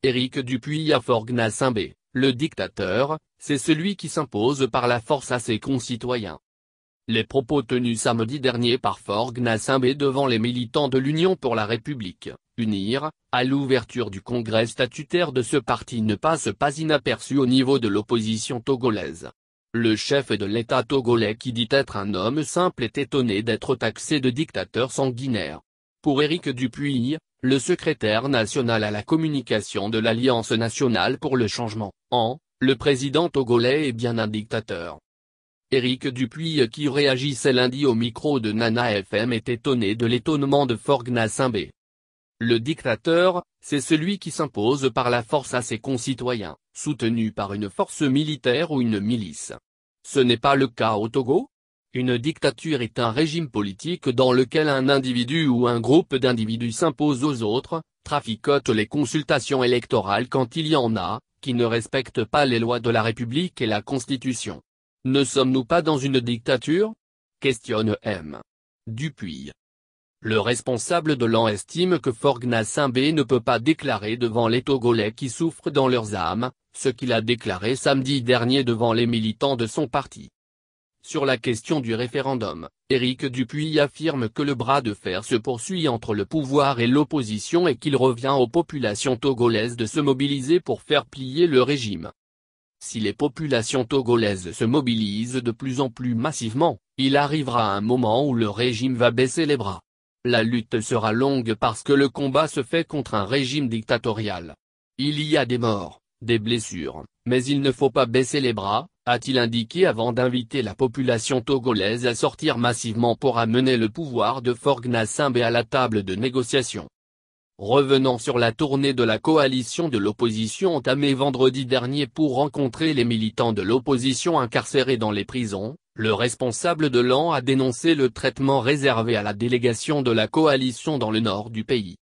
Éric Dupuy à Forgues-Nassimbe, le dictateur, c'est celui qui s'impose par la force à ses concitoyens. Les propos tenus samedi dernier par Forgues-Nassimbe devant les militants de l'Union pour la République, UNIR, à l'ouverture du congrès statutaire de ce parti ne passent pas inaperçus au niveau de l'opposition togolaise. Le chef de l'État togolais qui dit être un homme simple est étonné d'être taxé de dictateur sanguinaire. Pour Éric Dupuy, le secrétaire national à la communication de l'Alliance nationale pour le changement, le président togolais est bien un dictateur. Éric Dupuy qui réagissait lundi au micro de Nana FM est étonné de l'étonnement de Forgues-Nassimbe. Le dictateur, c'est celui qui s'impose par la force à ses concitoyens, soutenu par une force militaire ou une milice. Ce n'est pas le cas au Togo? Une dictature est un régime politique dans lequel un individu ou un groupe d'individus s'impose aux autres, traficote les consultations électorales quand il y en a, qui ne respectent pas les lois de la République et la Constitution. Ne sommes-nous pas dans une dictature? Questionne M. Dupuy. Le responsable de l'AN estime que Forgues-Nassimbe ne peut pas déclarer devant les Togolais qui souffrent dans leurs âmes, ce qu'il a déclaré samedi dernier devant les militants de son parti. Sur la question du référendum, Éric Dupuy affirme que le bras de fer se poursuit entre le pouvoir et l'opposition et qu'il revient aux populations togolaises de se mobiliser pour faire plier le régime. Si les populations togolaises se mobilisent de plus en plus massivement, il arrivera un moment où le régime va baisser les bras. La lutte sera longue parce que le combat se fait contre un régime dictatorial. Il y a des morts, des blessures, mais il ne faut pas baisser les bras, a-t-il indiqué avant d'inviter la population togolaise à sortir massivement pour amener le pouvoir de Forgues-Nassimbe à la table de négociation. Revenant sur la tournée de la coalition de l'opposition entamée vendredi dernier pour rencontrer les militants de l'opposition incarcérés dans les prisons, le responsable de l'AN a dénoncé le traitement réservé à la délégation de la coalition dans le nord du pays.